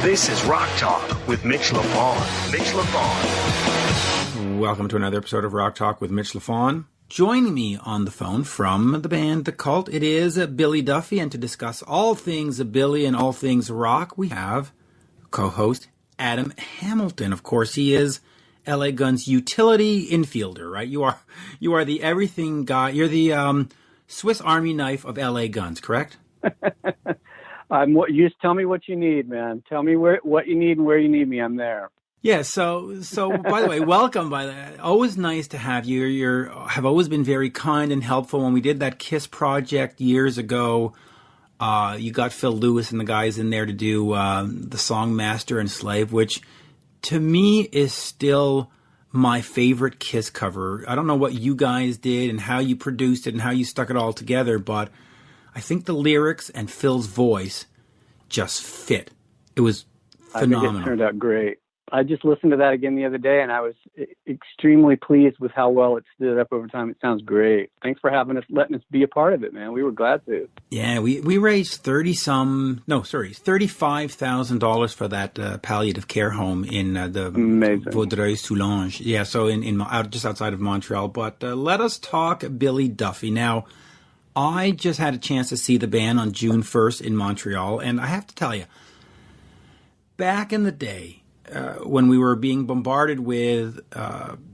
This is Rock Talk with Mitch Lafon. Mitch Lafon. Welcome to another episode of Rock Talk with Mitch Lafon. Joining me on the phone from the band The Cult, it is Billy Duffy, and to discuss all things Billy and all things rock, we have co-host Adam Hamilton. Of course, he is LA Guns utility infielder, right? You are the everything guy. You're the Swiss Army knife of LA Guns, correct? You just tell me what you need, man. Tell me what you need and where you need me. I'm there. Yeah. So by the way, welcome. Always nice to have you. Have always been very kind and helpful. When we did that KISS project years ago, you got Phil Lewis and the guys in there to do the song "Master and Slave," which to me is still my favorite KISS cover. I don't know what you guys did and how you produced it and how you stuck it all together, but I think the lyrics and Phil's voice just fit. It was phenomenal. I think it turned out great. I just listened to that again the other day, and I was extremely pleased with how well it stood up over time. It sounds great. Thanks for letting us be a part of it, man. We were glad to. Yeah, we raised $35,000 for that palliative care home in the Vaudreuil-Soulanges. Yeah, so just outside of Montreal. But let us talk Billy Duffy now. I just had a chance to see the band on June 1st in Montreal, and I have to tell you, back in the day, when we were being bombarded with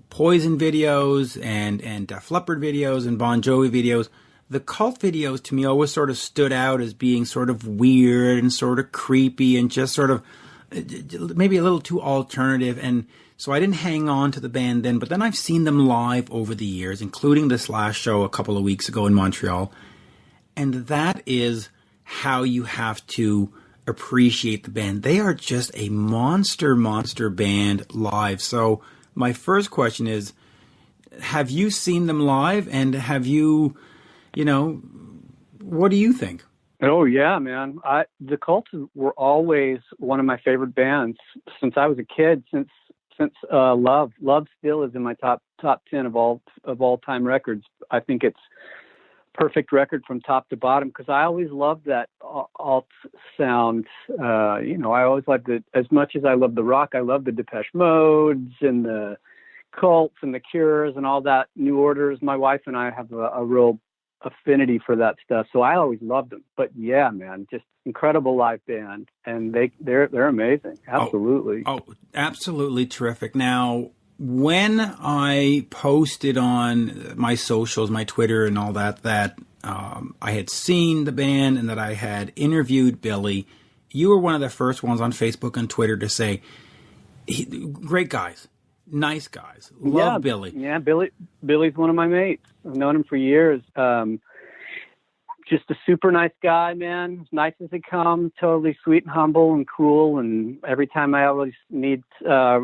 Poison videos and Def Leppard videos and Bon Jovi videos, the Cult videos to me always sort of stood out as being sort of weird and sort of creepy and just sort of maybe a little too alternative. And so I didn't hang on to the band then, but then I've seen them live over the years, including this last show a couple of weeks ago in Montreal. And that is how you have to appreciate the band. They are just a monster band live. So my first question is, have you seen them live, and have you, what do you think? Oh yeah, man. The Cult were always one of my favorite bands since I was a kid, since Love still is in my top 10 of all time records. I think it's perfect record from top to bottom, because I always loved that alt sound. I always loved it as much as I love the rock. I love the Depeche Modes and the Cults and the Cures and all that. New Orders. My wife and I have a real affinity for that stuff, so I always loved them. But yeah, man, just incredible live band, and they're amazing. Absolutely. Oh, absolutely terrific. Now, when I posted on my socials, my Twitter and all that I had seen the band and that I had interviewed Billy, you were one of the first ones on Facebook and Twitter to say, great guys, nice guys, love Billy. Yeah, Billy's one of my mates. I've known him for years. Just a super nice guy, man. As nice as they come, totally sweet and humble and cool. And every time I always needed a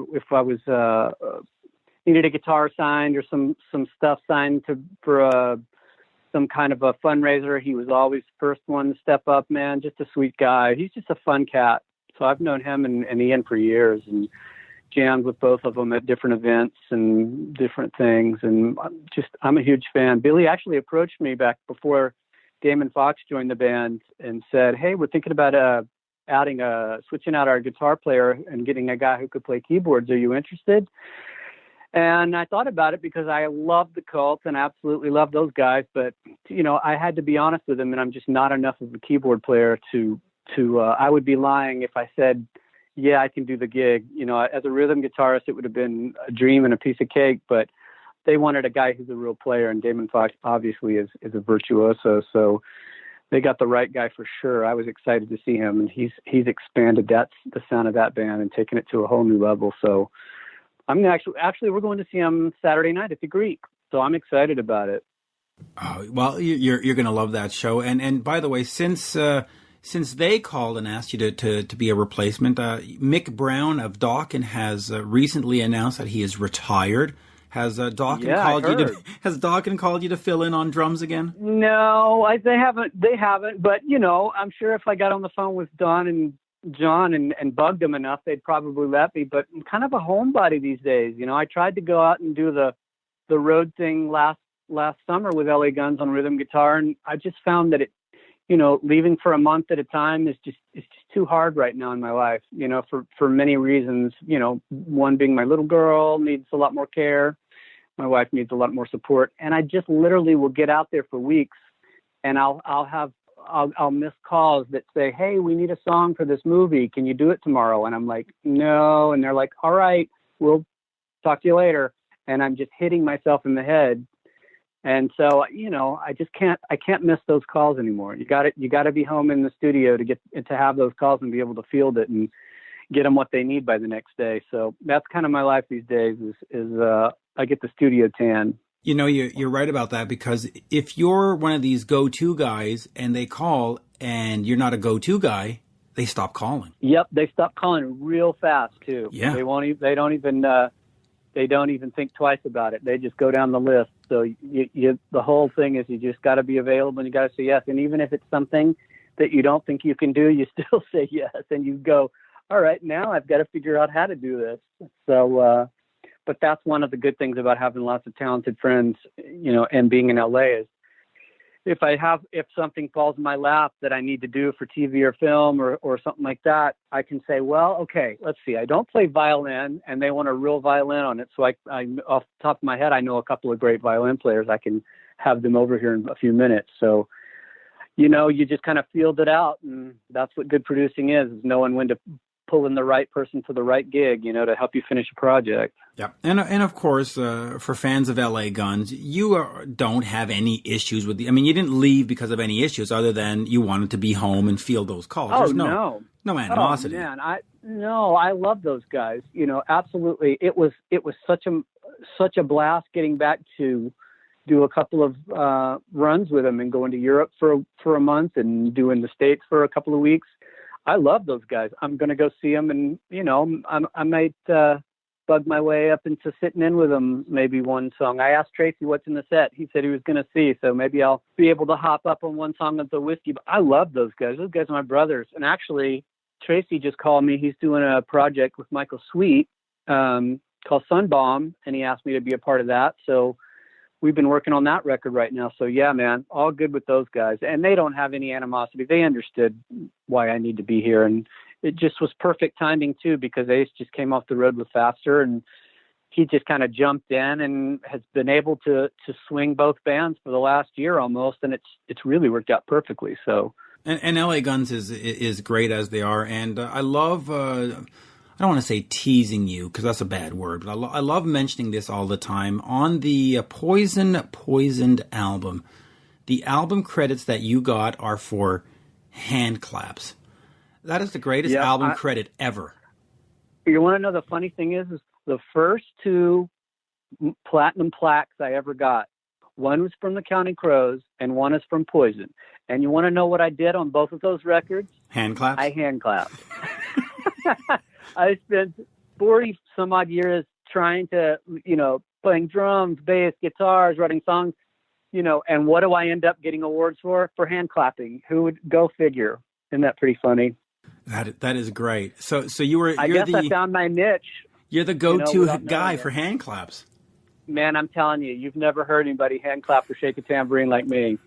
guitar signed or some stuff signed for some kind of a fundraiser, he was always the first one to step up, man. Just a sweet guy. He's just a fun cat. So I've known him and Ian for years, and jammed with both of them at different events and different things. And I'm a huge fan. Billy actually approached me back before Damon Fox joined the band and said, "Hey, we're thinking about switching out our guitar player and getting a guy who could play keyboards. Are you interested?" And I thought about it because I love the Cult and absolutely love those guys. But, I had to be honest with him, and I'm just not enough of a keyboard player to I would be lying if I said, yeah, I can do the gig. As a rhythm guitarist, it would have been a dream and a piece of cake, but they wanted a guy who's a real player, and Damon Fox obviously is a virtuoso. So they got the right guy for sure. I was excited to see him, and he's expanded the sound of that band and taken it to a whole new level. So I'm actually we're going to see him Saturday night at the Greek. So I'm excited about it. Oh, well, you're going to love that show. And by the way, since they called and asked you to be a replacement, Mick Brown of Dawkins has recently announced that he is retired. Has Dawkins called you to fill in on drums again? No, they haven't. But I'm sure if I got on the phone with Don and John and bugged them enough, they'd probably let me. But I'm kind of a homebody these days. I tried to go out and do the road thing last summer with LA Guns on rhythm guitar, and I just found that leaving for a month at a time is just, it's just too hard right now in my life, for many reasons, one being my little girl needs a lot more care. My wife needs a lot more support. And I just literally will get out there for weeks and I'll miss calls that say, hey, we need a song for this movie. Can you do it tomorrow? And I'm like, no. And they're like, all right, we'll talk to you later. And I'm just hitting myself in the head. And so, I can't miss those calls anymore. You got to be home in the studio to have those calls and be able to field it and get them what they need by the next day. So that's kind of my life these days is I get the studio tan. You're right about that, because if you're one of these go-to guys and they call and you're not a go-to guy, they stop calling. Yep. They stop calling real fast too. Yeah. They don't even think twice about it. They just go down the list. So the whole thing is you just got to be available and you got to say yes. And even if it's something that you don't think you can do, you still say yes. And you go, all right, now I've got to figure out how to do this. So, but that's one of the good things about having lots of talented friends, and being in LA is if something falls in my lap that I need to do for TV or film or something like that, I can say, well, okay, let's see. I don't play violin and they want a real violin on it. So I off the top of my head, I know a couple of great violin players. I can have them over here in a few minutes. So, you just kind of field it out, and that's what good producing is knowing when to pull in the right person for the right gig, to help you finish a project. Yeah. And of course, for fans of LA Guns, you don't have any issues with you didn't leave because of any issues other than you wanted to be home and field those calls. Oh, there's no animosity. Oh, man. I love those guys. Absolutely. It was such a blast getting back to do a couple of runs with them and going to Europe for a month and doing the States for a couple of weeks. I love those guys. I'm going to go see them, and I might bug my way up into sitting in with them maybe one song. I asked Tracy what's in the set. He said he was going to see, so maybe I'll be able to hop up on one song of the Whiskey. But I love those guys. Those guys are my brothers. And actually, Tracy just called me. He's doing a project with Michael Sweet called Sunbomb, and he asked me to be a part of that. So we've been working on that record right now. So yeah, man, all good with those guys. And they don't have any animosity. They understood why I need to be here. And it just was perfect timing too, because Ace just came off the road with Faster, and he just kind of jumped in and has been able to swing both bands for the last year almost. And it's really worked out perfectly. So, and LA Guns is great as they are. And I love, I don't want to say teasing you because that's a bad word, but I love mentioning this all the time. On the Poisoned album, the album credits that you got are for Handclaps. That is the greatest album credit ever. You want to know the funny thing is the first two platinum plaques I ever got, one was from the Counting Crows and one is from Poison. And you want to know what I did on both of those records? Handclaps? I handclapped. I spent 40 some odd years trying to, playing drums, bass, guitars, writing songs, and what do I end up getting awards for? For hand clapping. Who would go figure? Isn't that pretty funny? That is great. So I found my niche. You're the go-to guy for hand claps. Man, I'm telling you, you've never heard anybody hand clap or shake a tambourine like me.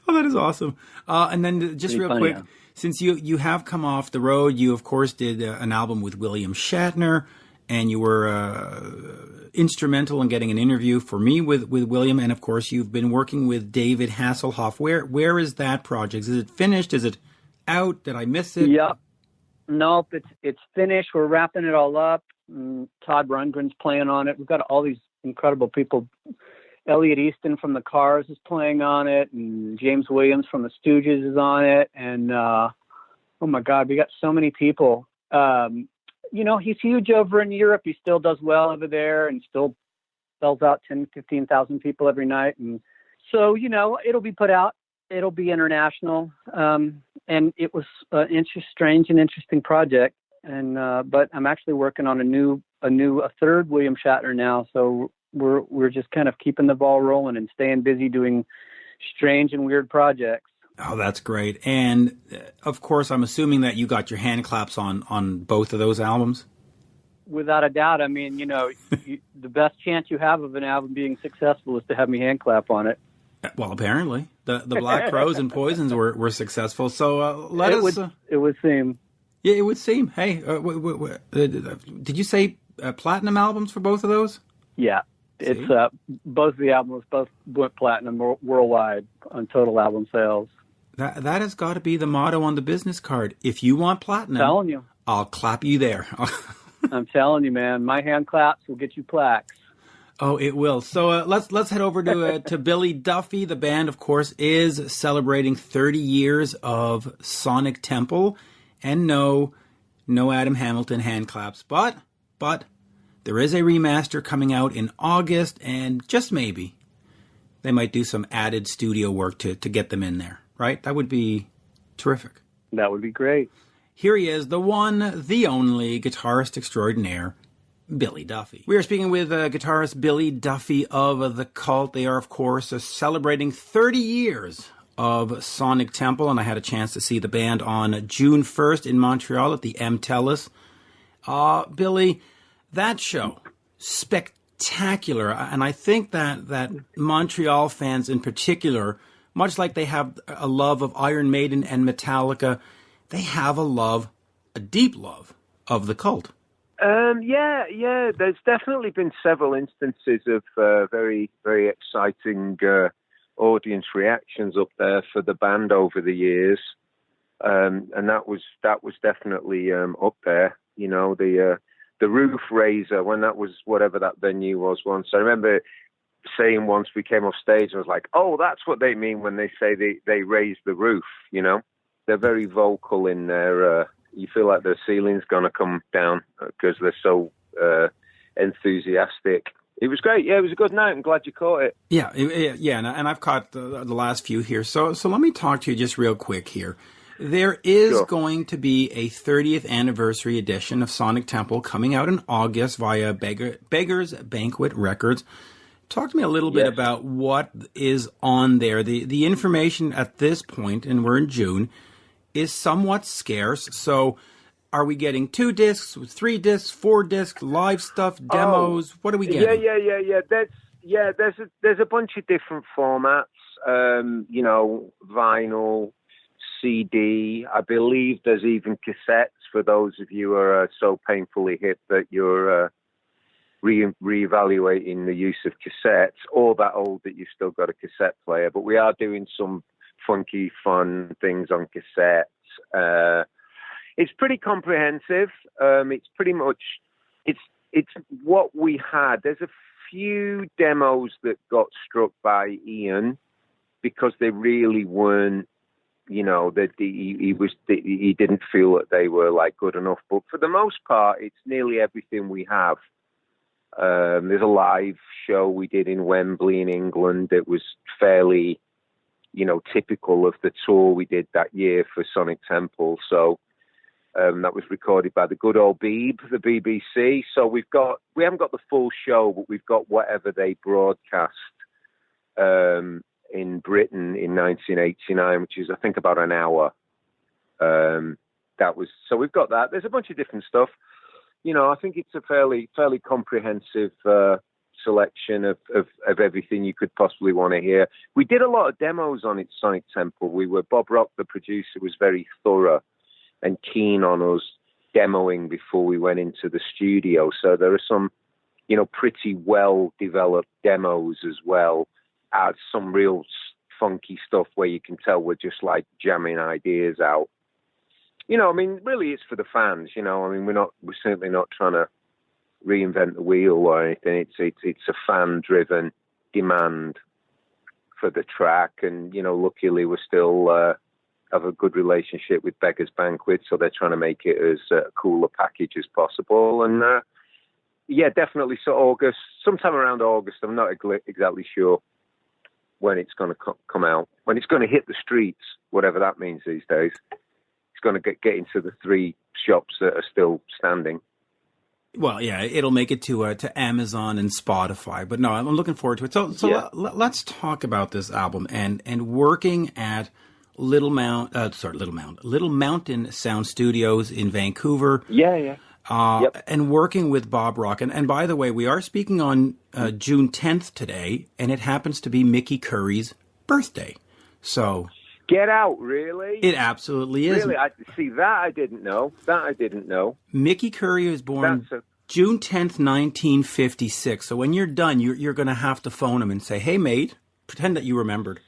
Oh, that is awesome. And then just real quick, since you have come off the road, you of course did an album with William Shatner, and you were instrumental in getting an interview for me with William, and of course you've been working with David Hasselhoff. Where is that project? Is it finished? Is it out? Did I miss it? Yep. Nope, it's finished. We're wrapping it all up. Todd Rundgren's playing on it. We've got all these incredible people. Elliot Easton from the Cars is playing on it, and James Williams from the Stooges is on it. And, oh my God, we got so many people. He's huge over in Europe. He still does well over there and still sells out 10, 15,000 people every night. And so, it'll be put out. It'll be international. And it was strange and interesting project. And, but I'm actually working on a third William Shatner now. So we're just kind of keeping the ball rolling and staying busy doing strange and weird projects. Oh, that's great. And of course, I'm assuming that you got your hand claps on both of those albums. Without a doubt. The best chance you have of an album being successful is to have me hand clap on it. Well, apparently the Black Crows and Poisons were successful. So it would seem. Yeah, it would seem. Hey, did you say platinum albums for both of those? Yeah, it's both of the albums both went platinum worldwide on total album sales. That has got to be the motto on the business card. If you want platinum, I'm telling you, I'll clap you there. I'm telling you, man, my hand claps will get you plaques. Oh, it will. So let's head over to Billy Duffy. The band, of course, is celebrating 30 years of Sonic Temple, and no Adam Hamilton Handclaps, but there is a remaster coming out in August, and just maybe they might do some added studio work to get them in there. Right? That would be terrific. That would be great. Here he is, the one, the only guitarist extraordinaire, Billy Duffy. We are speaking with guitarist Billy Duffy of the Cult. They are, of course, celebrating 30 years of Sonic Temple, and I had a chance to see the band on June 1st in Montreal at the M. Telus. Billy, that show, spectacular, and I think that Montreal fans in particular, much like they have a love of Iron Maiden and Metallica, they have a deep love of the Cult. Yeah. There's definitely been several instances of very, very exciting audience reactions up there for the band over the years, and that was definitely up there. You know, the roof raiser, when that was whatever that venue was once. I remember saying once we came off stage, I was like, "Oh, that's what they mean when they say they raise the roof." You know, they're very vocal in their. You feel like the ceiling's gonna come down because they're so enthusiastic. It was great. Yeah, it was a good night. I'm glad you caught it. Yeah, and I've caught the last few here. So let me talk to you just real quick here. There is going to be a 30th anniversary edition of Sonic Temple coming out in August via Beggars Banquet Records. Talk to me a little bit about what is on there. The information at this point, and we're in June, is somewhat scarce. So are we getting 2 discs, 3 discs, 4 discs, live stuff, demos? What are we getting? Yeah. There's a bunch of different formats. You know, vinyl, CD. I believe there's even cassettes for those of you who are so painfully hip that you're reevaluating the use of cassettes, or that old that you've still got a cassette player. But we are doing some funky, fun things on cassettes. It's pretty comprehensive. It's pretty much it's what we had. There's a few demos that got struck by Ian because they really weren't. You know, that he didn't feel that they were like good enough. But for the most part, it's nearly everything we have. There's a live show we did in Wembley in England that was fairly, you know, typical of the tour we did that year for Sonic Temple. So that was recorded by the good old Beeb, the BBC. So we haven't got the full show, but we've got whatever they broadcast in Britain in 1989, which is I think about an hour. So we've got that. There's a bunch of different stuff. You know, I think it's a fairly comprehensive selection of everything you could possibly want to hear. We did a lot of demos on it, Sonic Temple. Bob Rock, the producer, was very thorough and keen on us demoing before we went into the studio. So there are some, you know, pretty well developed demos as well. Some real funky stuff where you can tell we're just like jamming ideas out. You know, I mean, really, it's for the fans. You know, I mean, we're certainly not trying to reinvent the wheel or anything. It's a fan-driven demand for the track, and you know, luckily we're still have a good relationship with Beggars Banquet, so they're trying to make it as cool a package as possible. And yeah, definitely. So August, sometime around August, I'm not exactly sure when it's going to come out, when it's going to hit the streets, whatever that means these days. It's going to get into the 3 shops that are still standing. Well, yeah, it'll make it to Amazon and Spotify. But no, I'm looking forward to it. So yeah. Let's talk about this album and working at Little Mountain Sound Studios in Vancouver. Yeah. Yep. And working with Bob Rock. And by the way, we are speaking on June 10th today, and it happens to be Micky Curry's birthday. So get out, really? It absolutely is. Really, I didn't know. Micky Curry was born June 10th, 1956. So when you're done, you're going to have to phone him and say, "Hey, mate," pretend that you remembered.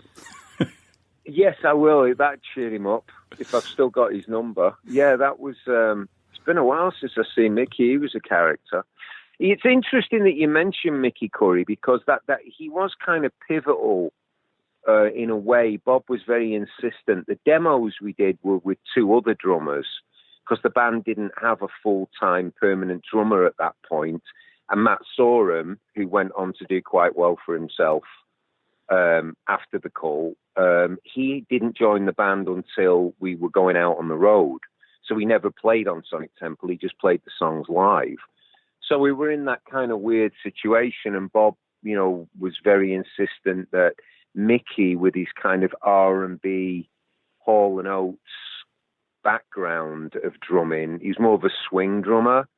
Yes, I will. That'd cheer him up if I've still got his number. Yeah, that was. It's been a while since I've seen Mickey. He was a character. It's interesting that you mentioned Micky Curry because that he was kind of pivotal in a way. Bob was very insistent. The demos we did were with two other drummers because the band didn't have a full-time permanent drummer at that point. And Matt Sorum, who went on to do quite well for himself after the Cult, he didn't join the band until we were going out on the road. So he never played on Sonic Temple. He just played the songs live. So we were in that kind of weird situation. And Bob, was very insistent that Mickey, with his kind of R&B, Hall & Oates background of drumming, he's more of a swing drummer,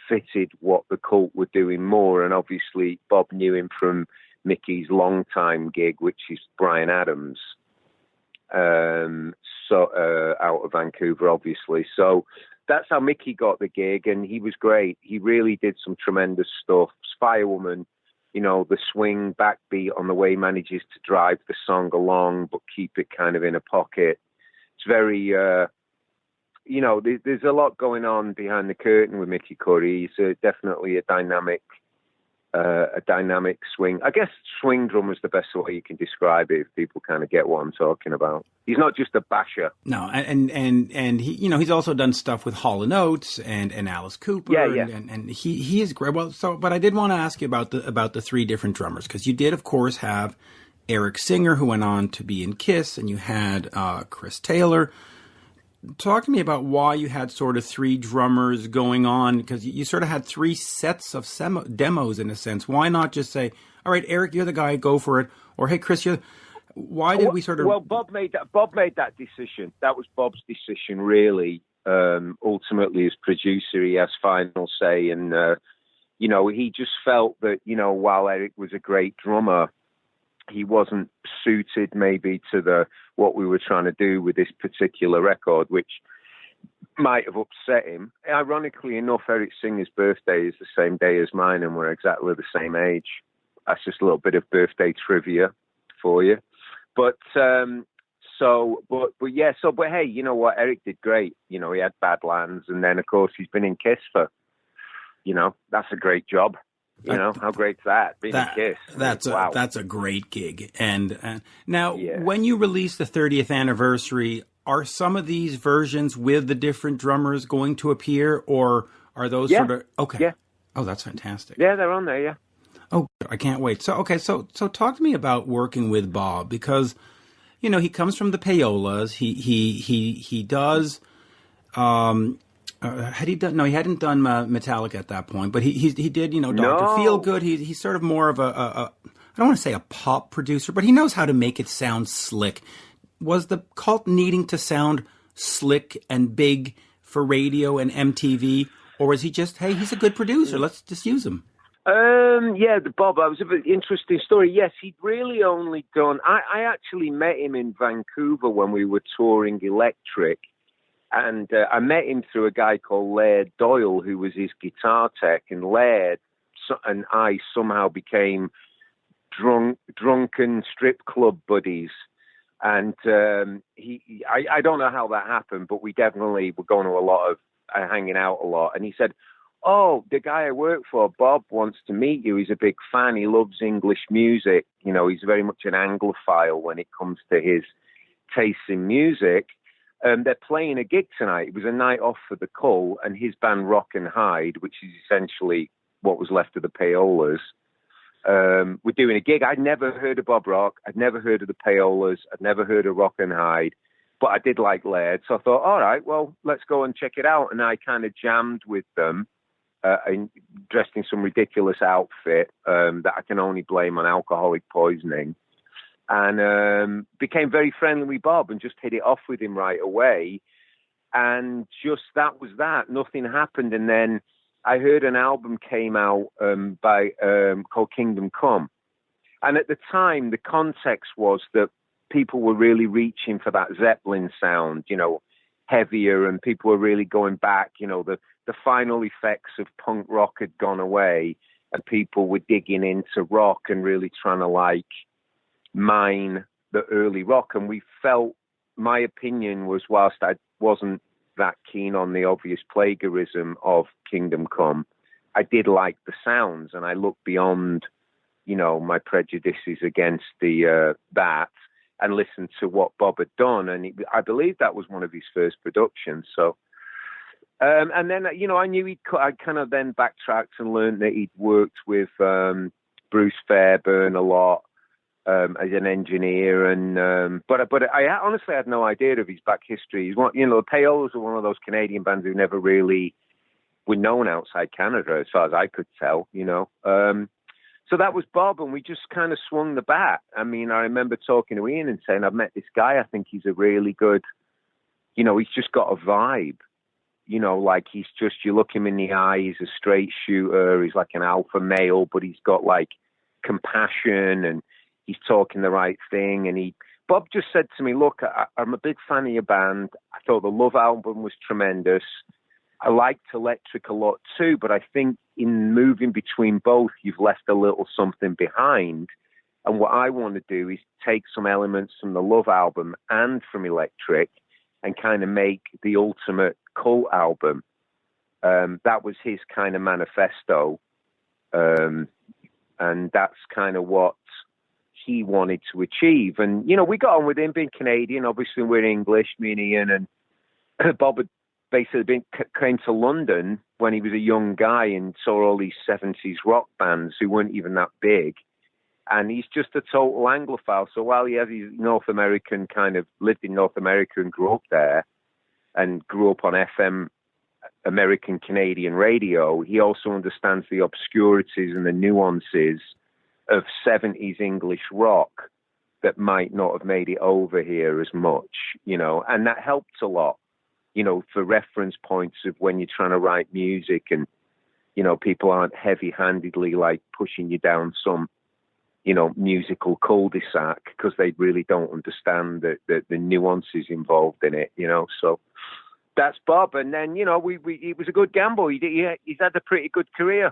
fitted what the Cult were doing more. And obviously Bob knew him from Mickey's longtime gig, which is Bryan Adams, out of Vancouver, obviously. So that's how Mickey got the gig, and he was great. He really did some tremendous stuff. Firewoman, the swing backbeat on the way he manages to drive the song along, but keep it kind of in a pocket. It's very, there's a lot going on behind the curtain with Micky Curry. He's definitely a dynamic swing. I guess swing drummer is the best way you can describe it if people kind of get what I'm talking about. He's not just a basher. No, and he, he's also done stuff with Hall & Oates and Alice Cooper. Yeah. And he is great. Well, but I did want to ask you about the three different drummers, because you did, of course, have Eric Singer, who went on to be in Kiss, and you had Chris Taylor. Talk to me about why you had sort of three drummers going on, because you sort of had three sets of demos in a sense. Why not just say, all right, Eric, you're the guy, go for it. Or, hey, Chris, why did we sort of... Well, Bob made that decision. That was Bob's decision, really. Ultimately, as producer, he has final say. And, he just felt that, while Eric was a great drummer, he wasn't suited maybe to what we were trying to do with this particular record, which might have upset him. Ironically enough, Eric Singer's birthday is the same day as mine, and we're exactly the same age. That's just a little bit of birthday trivia for you. But hey, you know what? Eric did great. He had Badlands, and then of course he's been in Kiss for, that's a great job. How great's that? Being a Kiss. That's a great gig. And now, when you release the 30th anniversary, are some of these versions with the different drummers going to appear, or are those sort of okay? Yeah. Oh, that's fantastic. Yeah, they're on there. Yeah. Oh, I can't wait. So talk to me about working with Bob, because he comes from the Payolas. He does. Had he done? No, he hadn't done Metallica at that point, but he did. Dr. Feelgood. He's sort of more of I don't want to say a pop producer, but he knows how to make it sound slick. Was the Cult needing to sound slick and big for radio and MTV, or was he just, hey, he's a good producer, let's just use him? Bob, that was a very interesting story. Yes, he'd really only done. I actually met him in Vancouver when we were touring Electric. And I met him through a guy called Laird Doyle, who was his guitar tech. And Laird and I somehow became drunken strip club buddies. And I don't know how that happened, but we definitely were going to a lot of hanging out a lot. And he said, "Oh, the guy I work for, Bob, wants to meet you. He's a big fan. He loves English music. He's very much an Anglophile when it comes to his taste in music. They're playing a gig tonight." It was a night off for the Cult, and his band Rock and Hide, which is essentially what was left of the Payolas, were doing a gig. I'd never heard of Bob Rock. I'd never heard of the Payolas. I'd never heard of Rock and Hide, but I did like Laird. So I thought, all right, well, let's go and check it out. And I kind of jammed with them, dressed in some ridiculous outfit that I can only blame on alcoholic poisoning. And became very friendly with Bob and just hit it off with him right away. And just that was that. Nothing happened. And then I heard an album came out called Kingdom Come. And at the time, the context was that people were really reaching for that Zeppelin sound, heavier, and people were really going back. The final effects of punk rock had gone away, and people were digging into rock and really trying to mine the early rock. And we felt, my opinion was, whilst I wasn't that keen on the obvious plagiarism of Kingdom Come, I did like the sounds, and I looked beyond, my prejudices against that, and listened to what Bob had done. And I believe that was one of his first productions. So, and then, I knew I kind of then backtracked and learned that he'd worked with Bruce Fairbairn a lot as an engineer. And but I honestly had no idea of his back history. He's one, the Payolas are one of those Canadian bands who never really were known outside Canada, as far as I could tell, So that was Bob, and we just kind of swung the bat. I mean, I remember talking to Ian and saying, I've met this guy. I think he's a really good, he's just got a vibe. He's just, you look him in the eye, he's a straight shooter. He's like an alpha male, but he's got compassion, and he's talking the right thing. And Bob just said to me, look, I'm a big fan of your band. I thought the Love album was tremendous. I liked Electric a lot too, but I think in moving between both, you've left a little something behind. And what I want to do is take some elements from the Love album and from Electric and kind of make the ultimate Cult album. That was his kind of manifesto. And that's kind of what he wanted to achieve. And, we got on with him being Canadian. Obviously, we're English, me and Ian, and Bob had basically came to London when he was a young guy and saw all these 70s rock bands who weren't even that big. And he's just a total Anglophile. So while he has his North American lived in North America and grew up there and grew up on FM American Canadian radio, he also understands the obscurities and the nuances of 70s English rock that might not have made it over here as much, and that helped a lot. For reference points of when you're trying to write music and, people aren't heavy-handedly pushing you down some, musical cul-de-sac because they really don't understand the nuances involved in it, So that's Bob. And then, it was a good gamble. He's had a pretty good career,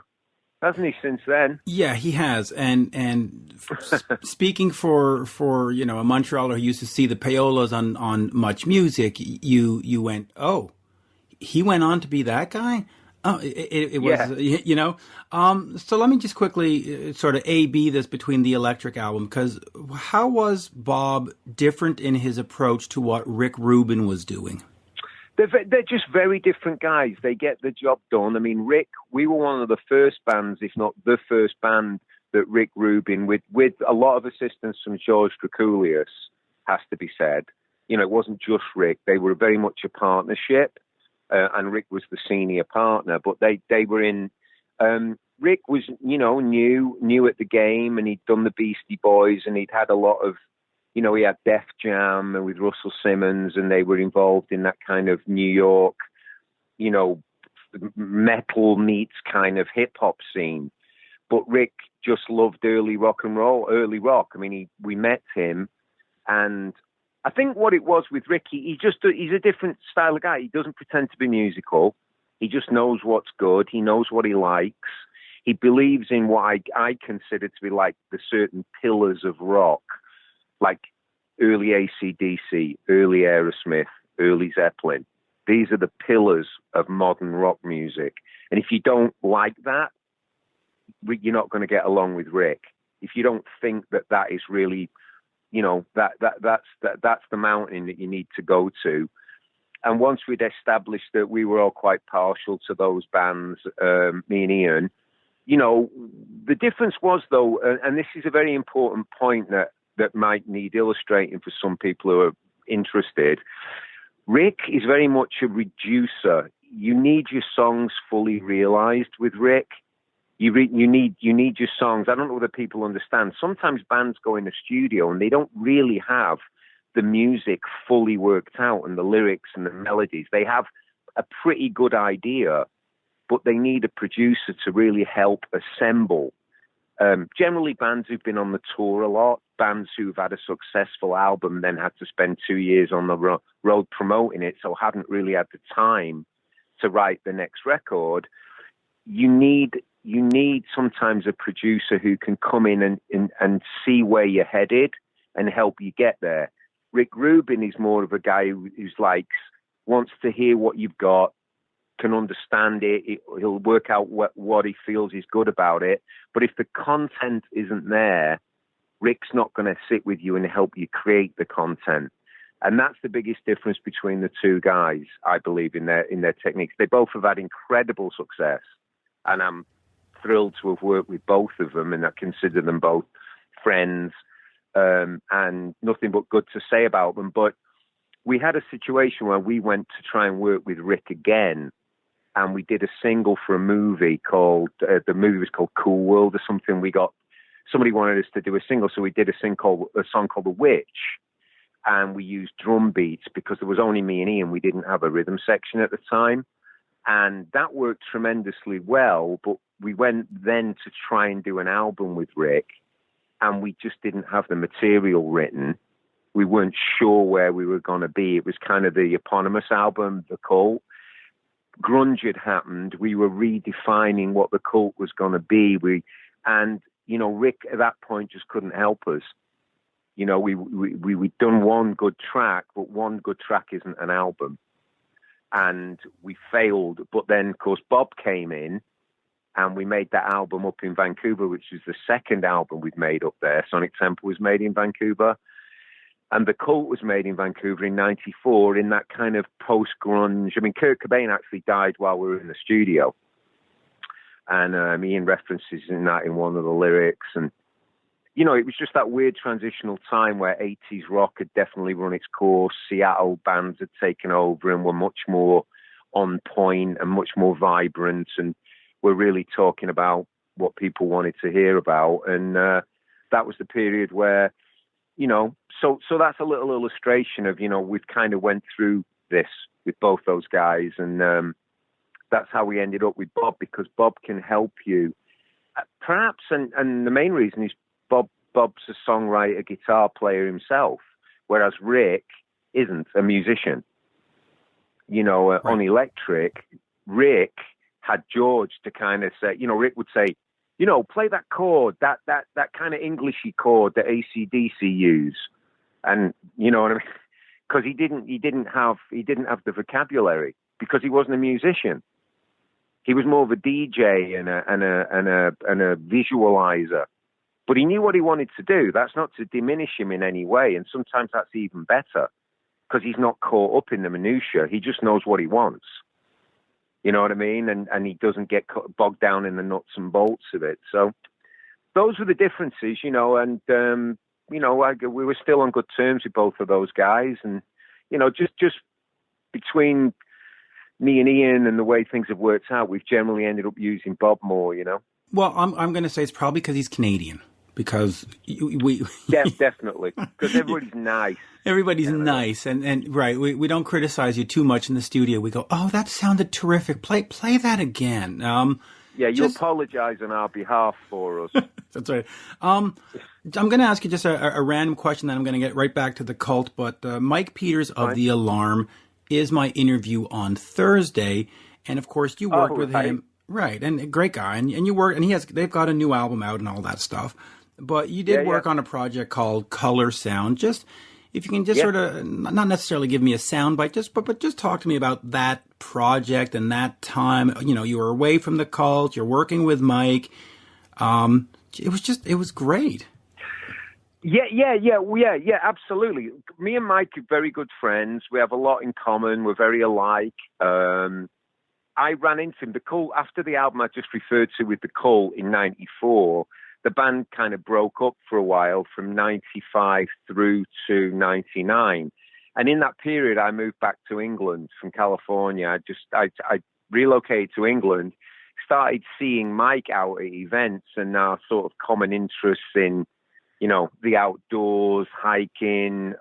hasn't he, since then? Yeah, he has. And speaking for a Montrealer who used to see the Payolas on Much Music, you went, oh, he went on to be that guy? Oh, it was, so let me just quickly sort of A-B this between the Electric album, because how was Bob different in his approach to what Rick Rubin was doing? They're just very different guys. They get the job done. I mean, Rick, we were one of the first bands, if not the first band, that Rick Rubin, with a lot of assistance from George Drakoulias, has to be said. It wasn't just Rick. They were very much a partnership, and Rick was the senior partner. But they were in... Rick was, new at the game, and he'd done the Beastie Boys, and he'd had a lot of... he had Def Jam with Russell Simmons, and they were involved in that kind of New York, metal meets kind of hip hop scene. But Rick just loved early rock. I mean, we met him, and I think what it was with Rick, he's a different style of guy. He doesn't pretend to be musical. He just knows what's good. He knows what he likes. He believes in what I consider to be the certain pillars of rock. Like early AC/DC, early Aerosmith, early Zeppelin. These are the pillars of modern rock music. And if you don't like that, you're not going to get along with Rick. If you don't think that is really, that's the mountain that you need to go to. And once we'd established that we were all quite partial to those bands, me and Ian, the difference was, though, and this is a very important point that might need illustrating for some people who are interested. Rick is very much a reducer. You need your songs fully realized with Rick. You need your songs. I don't know whether people understand. Sometimes bands go in the studio and they don't really have the music fully worked out and the lyrics and the melodies. They have a pretty good idea, but they need a producer to really help assemble Generally bands who've been on the tour a lot, bands who've had a successful album, then had to spend 2 years on the road promoting it, so hadn't really had the time to write the next record. You need sometimes a producer who can come in and see where you're headed and help you get there. Rick Rubin is more of a guy who's like, wants to hear what you've got, can understand it. He'll work out what he feels is good about it. But if the content isn't there, Rick's not going to sit with you and help you create the content. And that's the biggest difference between the two guys, I believe, in their techniques. They both have had incredible success, and I'm thrilled to have worked with both of them, and I consider them both friends, and nothing but good to say about them. But we had a situation where we went to try and work with Rick again, and we did a single for a movie called, the movie was called Cool World or something. Somebody wanted us to do a single, so we did a song called The Witch, and we used drum beats because there was only me and Ian. We didn't have a rhythm section at the time, and that worked tremendously well. But we went then to try and do an album with Rick, and we just didn't have the material written. We weren't sure where we were going to be. It was kind of the eponymous album, The Cult. Grunge had happened. We were redefining what The Cult was going to be. Rick at that point just couldn't help us. We'd done one good track, but one good track isn't an album. And we failed. But then, of course, Bob came in, and we made that album up in Vancouver, which is the second album we've made up there. Sonic Temple was made in Vancouver. And The Cult was made in Vancouver in 94 in that kind of post-grunge. I mean, Kurt Cobain actually died while we were in the studio. And Ian references in that in one of the lyrics. And, it was just that weird transitional time where 80s rock had definitely run its course. Seattle bands had taken over and were much more on point and much more vibrant, and were really talking about what people wanted to hear about. And that was the period where, so that's a little illustration of, we've kind of went through this with both those guys. And that's how we ended up with Bob, because Bob can help you. Perhaps, and the main reason is Bob's a songwriter, guitar player himself, whereas Rick isn't a musician. Right. On electric, Rick had George to kind of say, Rick would say, play that chord, that kind of Englishy chord that AC/DC use. And you know what I mean? Because he didn't have the vocabulary, because he wasn't a musician. He was more of a DJ and a visualizer. But he knew what he wanted to do. That's not to diminish him in any way. And sometimes that's even better, because he's not caught up in the minutiae. He just knows what he wants. You know what I mean? And he doesn't get bogged down in the nuts and bolts of it. So those were the differences, and, we were still on good terms with both of those guys. And, just between me and Ian and the way things have worked out, we've generally ended up using Bob more, Well, I'm going to say it's probably because he's Canadian. Because we definitely, because everybody's nice. Everybody's nice, and right. We don't criticize you too much in the studio. We go, oh, that sounded terrific. Play that again. You apologize on our behalf for us. That's right. I'm going to ask you just a random question, then I'm going to get right back to the Cult. But Mike Peters of The Alarm is my interview on Thursday, and of course you worked with him, right? And a great guy, and you work, and they've got a new album out and all that stuff. But you did work on a project called ColourSound. Just if you can just sort of not necessarily give me a sound bite, but just talk to me about that project and that time. You were away from the Cult. You're working with Mike. It was great. Yeah, absolutely. Me and Mike are very good friends. We have a lot in common. We're very alike. I ran into him. The Cult, after the album I just referred to with the Cult in '94. The band kind of broke up for a while from 95 through to 99. And in that period, I moved back to England from California. I relocated to England, started seeing Mike out at events, and our sort of common interests in, the outdoors, hiking,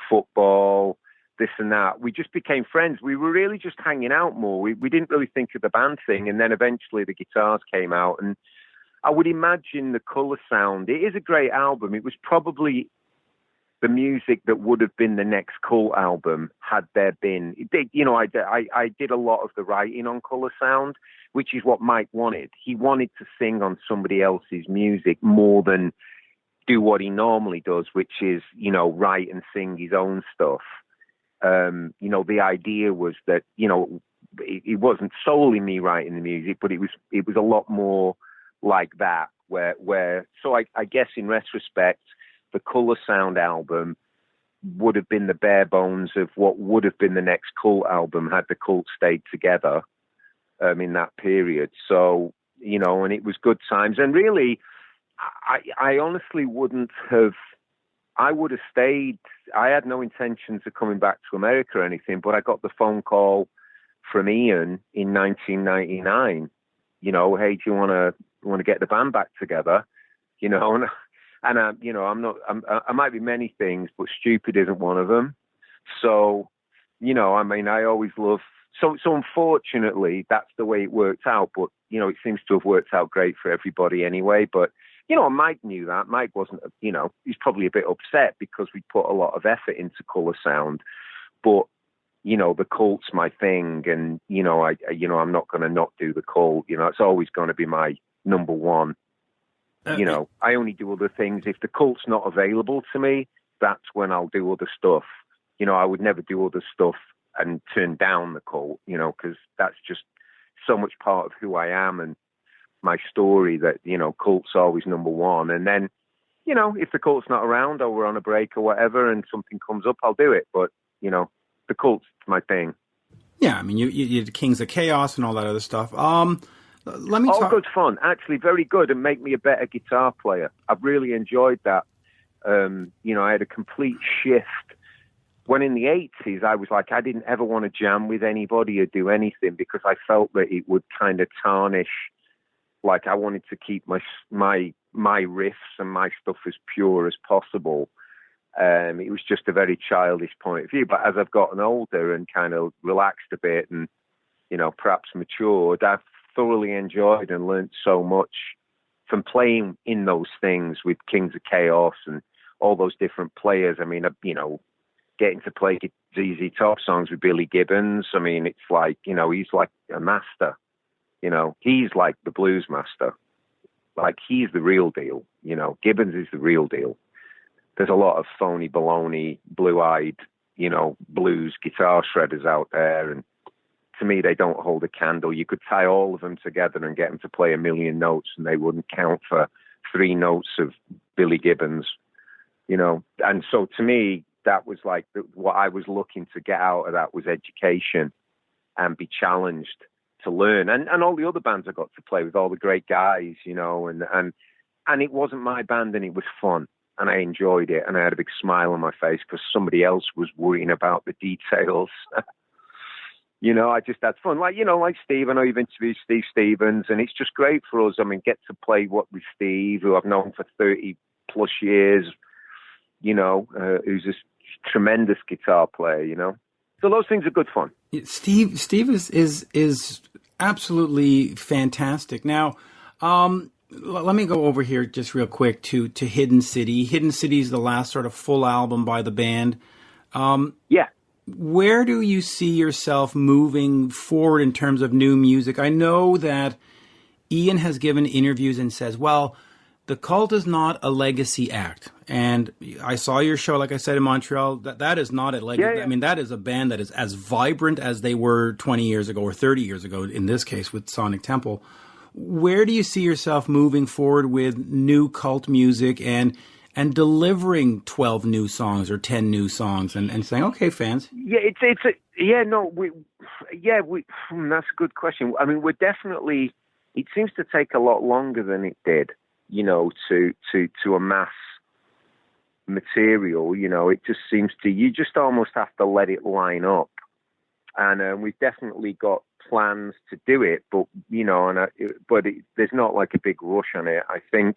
football, this and that. We just became friends. We were really just hanging out more. We didn't really think of the band thing. And then eventually the guitars came out, and I would imagine the ColourSound, it is a great album. It was probably the music that would have been the next Cult album had there been, I did a lot of the writing on ColourSound, which is what Mike wanted. He wanted to sing on somebody else's music more than do what he normally does, which is, write and sing his own stuff. The idea was that, it wasn't solely me writing the music, but it was a lot more like that, so I guess in retrospect, the ColourSound album would have been the bare bones of what would have been the next Cult album had the Cult stayed together in that period. So, and it was good times. And really, I honestly I would have stayed. I had no intentions of coming back to America or anything, but I got the phone call from Ian in 1999, hey, do you want to get the band back together? And I might be many things, but stupid isn't one of them. So, I always love, so unfortunately that's the way it worked out, but, it seems to have worked out great for everybody anyway. But, Mike knew that. Mike wasn't, he's probably a bit upset because we put a lot of effort into ColourSound, but, the Cult's my thing. And, I'm not going to not do the Cult, it's always going to be my number one. I only do other things. If the Cult's not available to me, that's when I'll do other stuff. I would never do other stuff and turn down the Cult, because that's just so much part of who I am and my story that, Cult's always number one. And then, if the Cult's not around or we're on a break or whatever and something comes up, I'll do it. But, the Cult's my thing. Yeah, I mean, you did Kings of Chaos and all that other stuff. Let me talk. Good fun, actually, very good, and make me a better guitar player. I've really enjoyed that. I had a complete shift. When in the 80s, I was like, I didn't ever want to jam with anybody or do anything because I felt that it would kind of tarnish. Like I wanted to keep my riffs and my stuff as pure as possible. It was just a very childish point of view. But as I've gotten older and kind of relaxed a bit and, perhaps matured, I've thoroughly enjoyed and learned so much from playing in those things with Kings of Chaos and all those different players. I mean, getting to play ZZ Top songs with Billy Gibbons. I mean, it's like, he's like a master, he's like the blues master. Like he's the real deal, Gibbons is the real deal. There's a lot of phony baloney, blue-eyed, blues guitar shredders out there. And to me, they don't hold a candle. You could tie all of them together and get them to play a million notes and they wouldn't count for 3 notes of Billy Gibbons, And so to me, that was like what I was looking to get out of that was education and be challenged to learn. And all the other bands I got to play with, all the great guys, and it wasn't my band and it was fun. And I enjoyed it, and I had a big smile on my face because somebody else was worrying about the details. I just had fun. Like Steve, I know you've interviewed Steve Stevens, and it's just great for us. I mean, get to play with Steve, who I've known for 30 plus years, who's a tremendous guitar player, So those things are good fun. Steve is absolutely fantastic. Now, let me go over here just real quick to Hidden City. Hidden City is the last sort of full album by the band. Yeah. Where do you see yourself moving forward in terms of new music? I know that Ian has given interviews and says, well, the Cult is not a legacy act. And I saw your show, like I said, in Montreal. That is not a legacy. Yeah. I mean, that is a band that is as vibrant as they were 20 years ago or 30 years ago, in this case with Sonic Temple. Where do you see yourself moving forward with new Cult music and delivering 12 new songs or 10 new songs and saying, okay, fans? Yeah, that's a good question. I mean, we're definitely, it seems to take a lot longer than it did, to amass material. It just seems to, you just almost have to let it line up. And we've definitely got plans to do it, but there's not like a big rush on it. I think,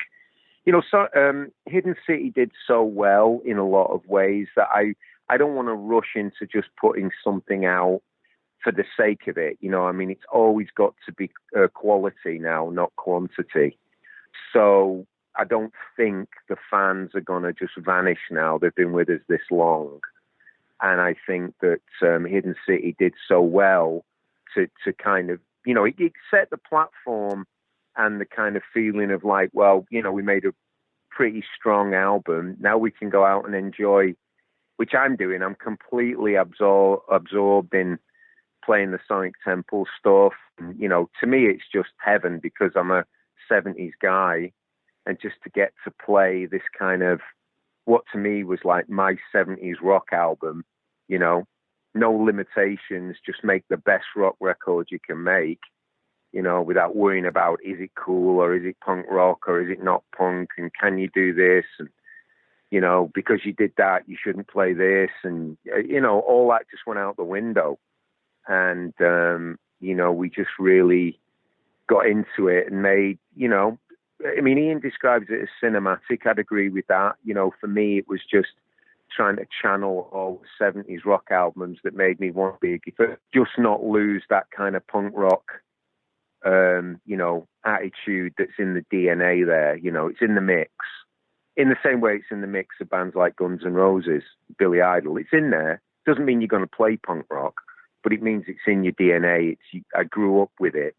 Hidden City did so well in a lot of ways that I don't want to rush into just putting something out for the sake of it. I mean, it's always got to be quality now, not quantity. So I don't think the fans are going to just vanish now. They've been with us this long. And I think that Hidden City did so well to kind of, it set the platform and the kind of feeling of like, well, we made a pretty strong album. Now we can go out and enjoy, which I'm doing. I'm completely absorbed in playing the Sonic Temple stuff. And, to me, it's just heaven because I'm a 70s guy. And just to get to play this kind of what to me was like my 70s rock album, no limitations, just make the best rock record you can make, without worrying about is it cool or is it punk rock or is it not punk and can you do this and, because you did that, you shouldn't play this and, all that just went out the window. And, we just really got into it and made, Ian describes it as cinematic. I'd agree with that. For me, it was just trying to channel all the 70s rock albums that made me want to be a guitar, just not lose that kind of punk rock, attitude that's in the DNA there. It's in the mix. In the same way it's in the mix of bands like Guns N' Roses, Billy Idol. It's in there. Doesn't mean you're going to play punk rock, but it means it's in your DNA. I grew up with it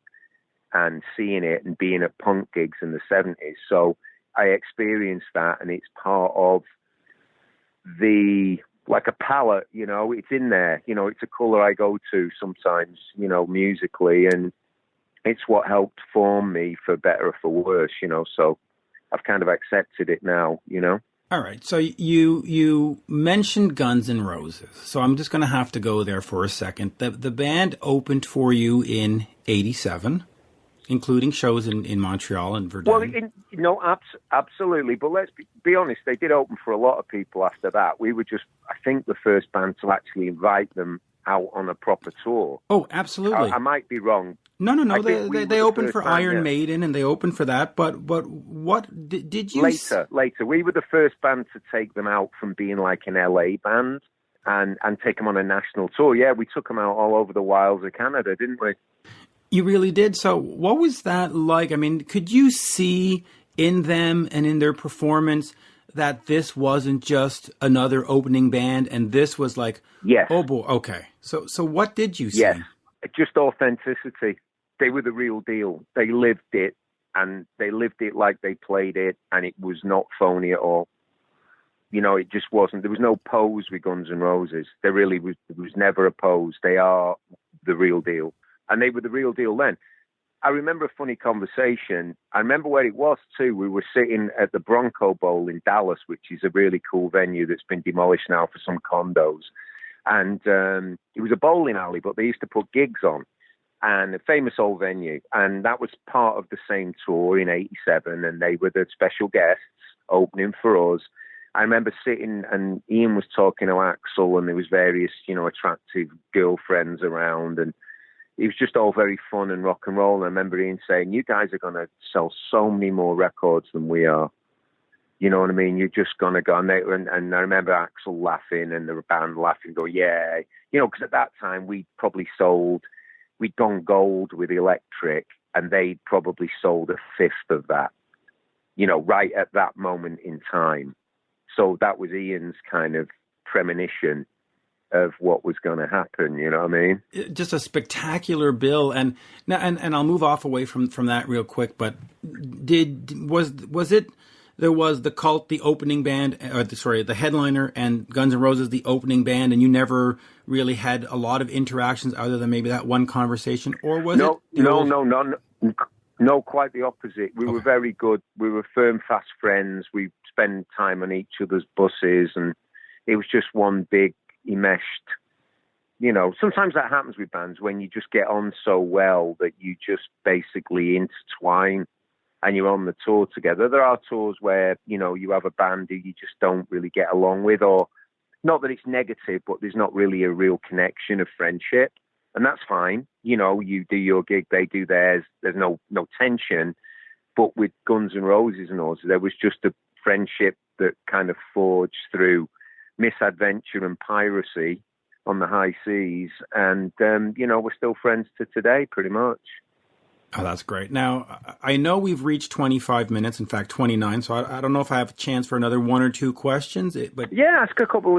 and seeing it and being at punk gigs in the 70s. So I experienced that and it's part of like a palette, it's in there, it's a color I go to sometimes, musically, and it's what helped form me for better or for worse, so I've kind of accepted it now, All right. So you mentioned Guns N' Roses. So I'm just going to have to go there for a second. The band opened for you in 87. Including shows in Montreal and Verdun. Well, absolutely. But let's be honest, they did open for a lot of people after that. We were just, I think, the first band to actually invite them out on a proper tour. Oh, absolutely. I might be wrong. No. They opened for Iron Maiden and they opened for that. But what did you... Later. We were the first band to take them out from being like an LA band and take them on a national tour. Yeah, we took them out all over the wilds of Canada, didn't we? You really did. So what was that like? I mean, could you see in them and in their performance that this wasn't just another opening band and this was like, yes. Oh boy, okay. So what did you see? Yes, just authenticity. They were the real deal. They lived it and they lived it like they played it and it was not phony at all. It just wasn't. There was no pose with Guns N' Roses. There was never a pose. They are the real deal. And they were the real deal then. I remember a funny conversation. I remember where it was too. We were sitting at the Bronco Bowl in Dallas, which is a really cool venue that's been demolished now for some condos. And it was a bowling alley, but they used to put gigs on. And a famous old venue. And that was part of the same tour in 87. And they were the special guests opening for us. I remember sitting and Ian was talking to Axl and there was various, attractive girlfriends around and it was just all very fun and rock and roll. And I remember Ian saying, you guys are going to sell so many more records than we are. You know what I mean? You're just going to go. And I remember Axl laughing and the band laughing, go, yeah. Because at that time we'd gone gold with Electric and they'd probably sold a fifth of that, right at that moment in time. So that was Ian's kind of premonition of what was going to happen, you know what I mean? Just a spectacular bill, and I'll move away from that real quick. But was it there was the Cult, the opening band, the headliner, and Guns N' Roses, the opening band, and you never really had a lot of interactions other than maybe that one conversation, or was it? No, quite the opposite. We were very good. We were firm, fast friends. We spent time on each other's buses, and it was just one big enmeshed, sometimes that happens with bands when you just get on so well that you just basically intertwine and you're on the tour together. There are tours where, you have a band who you just don't really get along with, or not that it's negative, but there's not really a real connection of friendship. And that's fine. You do your gig, they do theirs. There's no tension. But with Guns N' Roses and all, there was just a friendship that kind of forged through misadventure and piracy on the high seas, and we're still friends to today, pretty much. Oh, that's great. Now, I know we've reached 25 minutes, in fact, 29, so I don't know if I have a chance for another one or two questions. But yeah, ask a couple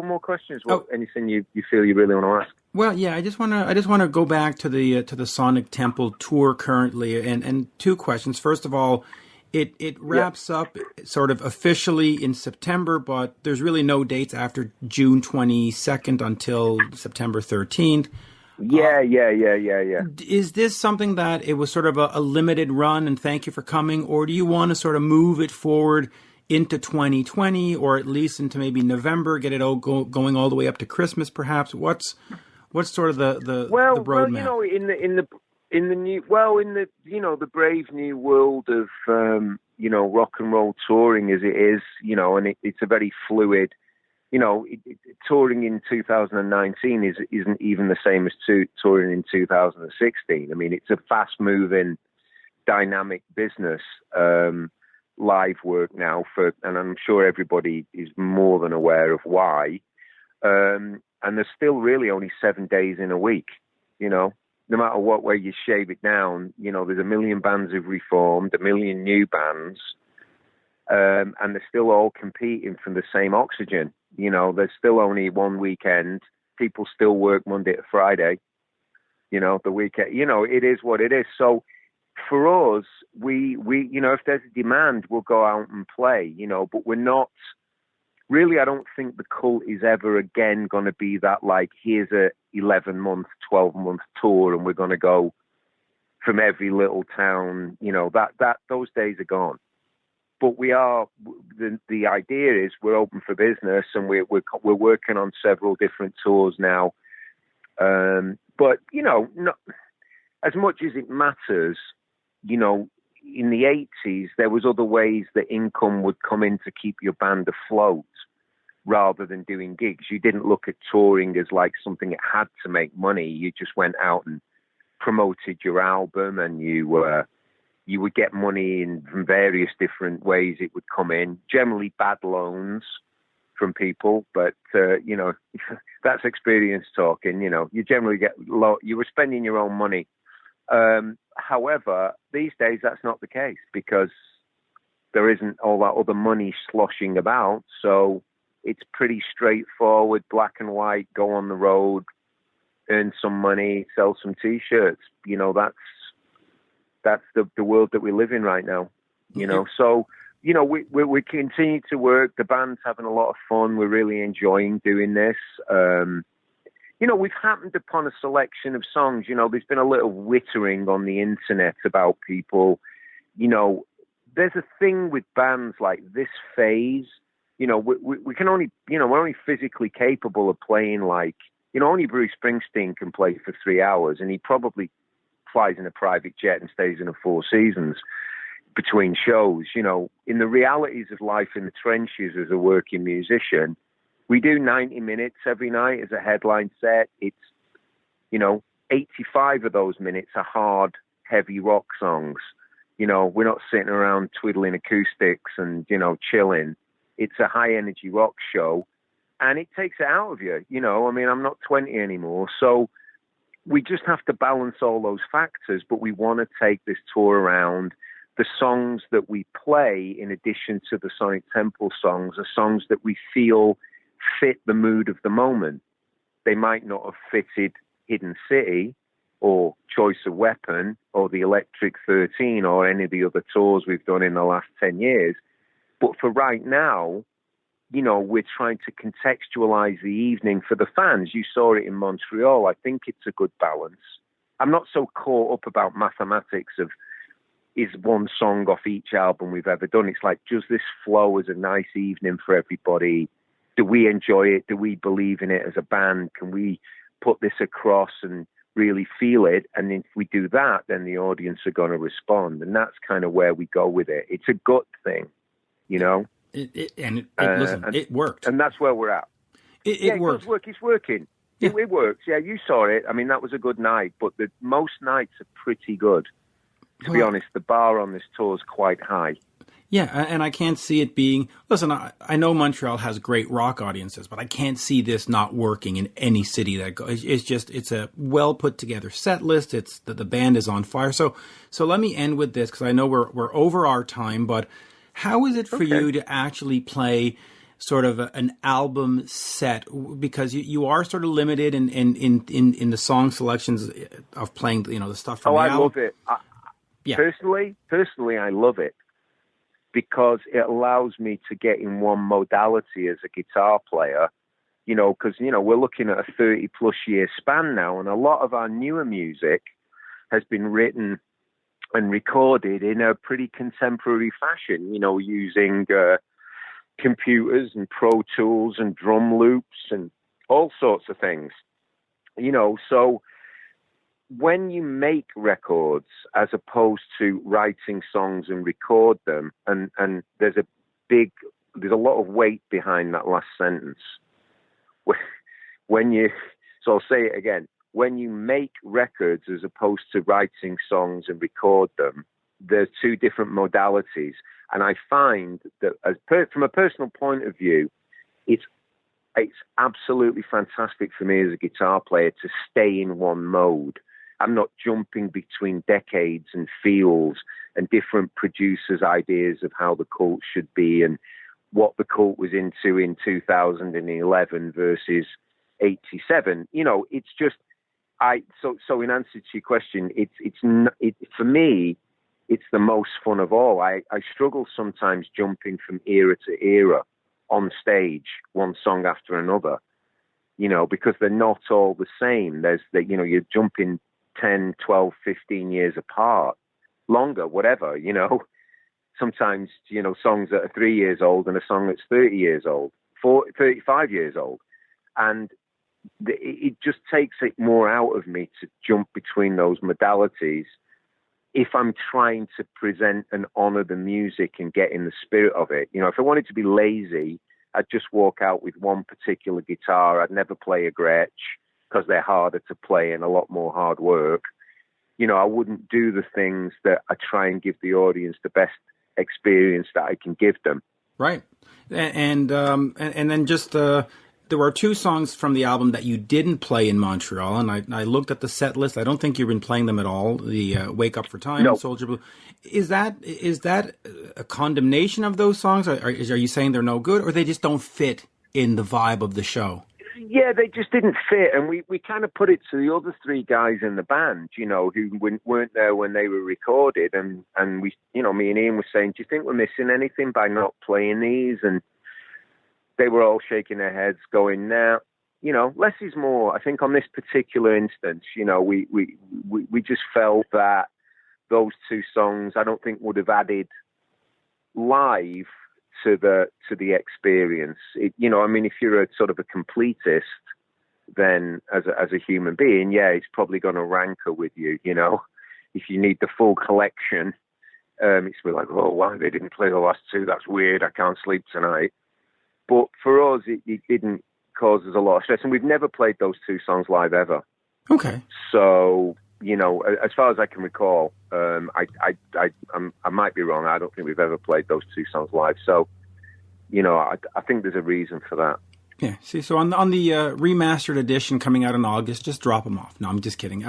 more questions. Anything you feel you really want to ask? Well, yeah, I just want to go back to the Sonic Temple tour currently, and two questions. First of all, it wraps up sort of officially in September, but there's really no dates after June 22nd until September 13th. Yeah. Is this something that it was sort of a limited run and thank you for coming, or do you want to sort of move it forward into 2020 or at least into maybe November, get it all going all the way up to Christmas perhaps? What's sort of the roadmap? Well, you know, in the brave new world of rock and roll touring as it is, you know, and it's a very fluid. You know, touring in 2019 isn't even the same as touring in 2016. I mean, it's a fast-moving, dynamic business, live work now, and I'm sure everybody is more than aware of why. And there's still really only 7 days in a week, you know. No matter what way you shave it down, you know, there's 1 million bands have reformed, 1 million new bands, and they're still all competing for the same oxygen. You know, there's still only one weekend. People still work Monday to Friday. You know, the weekend. You know, it is what it is. So for us, we you know, if there's a demand, we'll go out and play. You know, but we're not really. I don't think the Cult is ever again going to be that like here's a 11-month, 12-month tour, and we're going to go from every little town. You know, that those days are gone. But we are. The idea is we're open for business, and we're working on several different tours now. But you know, not as much as it matters. You know, in the 80s, there was other ways that income would come in to keep your band afloat, rather than doing gigs. You didn't look at touring as like something that had to make money. You just went out and promoted your album, and you would get money from various different ways it would come in, generally bad loans from people, but, you know, that's experience talking, you know, you generally get you were spending your own money. However, these days that's not the case because there isn't all that other money sloshing about. So it's pretty straightforward, black and white, go on the road, earn some money, sell some T-shirts. You know, that's the world that we live in right now, you know. So, you know, we continue to work. The band's having a lot of fun. We're really enjoying doing this. You know, we've happened upon a selection of songs. You know, there's been a little wittering on the internet about people. You know, there's a thing with bands like this phase. You know, we can only, you know, we're only physically capable of playing like, you know, only Bruce Springsteen can play for 3 hours, and he probably flies in a private jet and stays in a Four Seasons between shows. You know, in the realities of life in the trenches as a working musician, we do 90 minutes every night as a headline set. It's, you know, 85 of those minutes are hard, heavy rock songs. You know, we're not sitting around twiddling acoustics and, you know, chilling. It's a high energy rock show, and it takes it out of you. You know, I mean, I'm not 20 anymore, so we just have to balance all those factors, but we want to take this tour around. The songs that we play, in addition to the Sonic Temple songs, are songs that we feel fit the mood of the moment. They might not have fitted Hidden City or Choice of Weapon or the Electric 13 or any of the other tours we've done in the last 10 years. But for right now, you know, we're trying to contextualize the evening for the fans. You saw it in Montreal. I think it's a good balance. I'm not so caught up about mathematics of is one song off each album we've ever done. It's like, does this flow as a nice evening for everybody? Do we enjoy it? Do we believe in it as a band? Can we put this across and really feel it? And if we do that, then the audience are going to respond. And that's kind of where we go with it. It's a gut thing, you know? Listen, it worked. And that's where we're at. It worked. It does work. It's working. Yeah. It works. Yeah, you saw it. I mean, that was a good night, but most nights are pretty good. To be honest, the bar on this tour is quite high. Yeah, and I can't see it being. Listen, I know Montreal has great rock audiences, but I can't see this not working in any city that goes. It's a well put together set list. It's the band is on fire. So let me end with this because I know we're over our time. But how is it for you to actually play sort of an album set? Because you are sort of limited in the song selections of playing, the stuff from the album. I love it. Personally, I love it. Because it allows me to get in one modality as a guitar player, because, we're looking at a 30-plus year span now, and a lot of our newer music has been written and recorded in a pretty contemporary fashion, using computers and Pro Tools and drum loops and all sorts of things, so when you make records as opposed to writing songs and record them, and there's a lot of weight behind that last sentence. So I'll say it again. When you make records as opposed to writing songs and record them, there's two different modalities. And I find that from a personal point of view, it's absolutely fantastic for me as a guitar player to stay in one mode. I'm not jumping between decades and feels and different producers' ideas of how the Cult should be and what the Cult was into in 2011 versus 87. It's just So in answer to your question, for me, it's the most fun of all. I struggle sometimes jumping from era to era on stage, one song after another. Because they're not all the same. You're jumping 10, 12, 15 years apart, longer, whatever, Sometimes, songs that are 3 years old and a song that's 30 years old, 35 years old. And it just takes it more out of me to jump between those modalities if I'm trying to present and honor the music and get in the spirit of it. If I wanted to be lazy, I'd just walk out with one particular guitar. I'd never play a Gretsch because they're harder to play and a lot more hard work. I wouldn't do the things that I try and give the audience the best experience that I can give them. Right. And then just there were two songs from the album that you didn't play in Montreal, and I looked at the set list. I don't think you've been playing them at all. The Wake Up for Time, no. Soldier Blue. Is that a condemnation of those songs? Are you saying they're no good, or they just don't fit in the vibe of the show? Yeah, they just didn't fit, and we kind of put it to the other three guys in the band, who weren't there when they were recorded, and we, me and Ian were saying, do you think we're missing anything by not playing these? And they were all shaking their heads, going, nah, less is more. I think on this particular instance, we just felt that those two songs, I don't think would have added live to the experience. If you're a sort of a completist, then as a human being, yeah, it's probably going to rancor with you. If you need the full collection, it's like, oh, why they didn't play the last two? That's weird. I can't sleep tonight. But for us, it didn't cause us a lot of stress, and we've never played those two songs live ever. Okay. So, as far as I can recall, I might be wrong. I don't think we've ever played those two songs live. So, I think there's a reason for that. Yeah. See, so on the remastered edition coming out in August, just drop them off. No, I'm just kidding.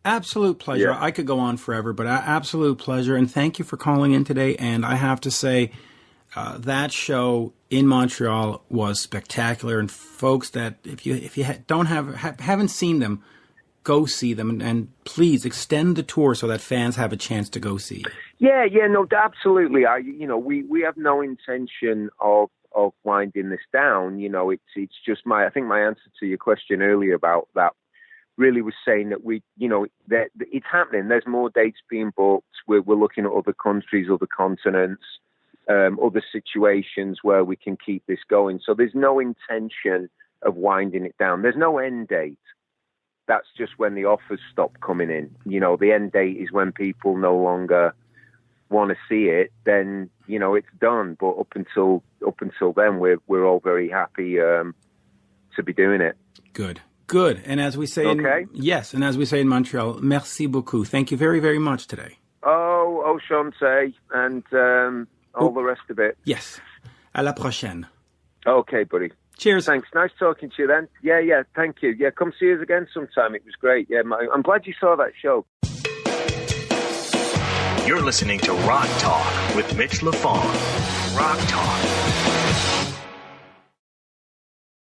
Absolute pleasure. Yeah. I could go on forever, but absolute pleasure. And thank you for calling in today. And I have to say, that show in Montreal was spectacular. And folks, that if you haven't seen them, go see them, and please extend the tour so that fans have a chance to go see. Yeah, no, absolutely. We have no intention of winding this down. It's just I think my answer to your question earlier about that really was saying that that it's happening. There's more dates being booked. We're looking at other countries, other continents, other situations where we can keep this going. So there's no intention of winding it down. There's no end date. That's just when the offers stop coming in. The end date is when people no longer want to see it. Then it's done. But up until then, we're all very happy to be doing it. Good. And as we say, and as we say in Montreal, merci beaucoup. Thank you very, very much today. Oh, Shante, and all the rest of it. Yes. À la prochaine. Okay, buddy. Cheers. Thanks. Nice talking to you then. Yeah, thank you. Yeah, come see us again sometime. It was great. Yeah, I'm glad you saw that show. You're listening to Rock Talk with Mitch Lafon. Rock Talk.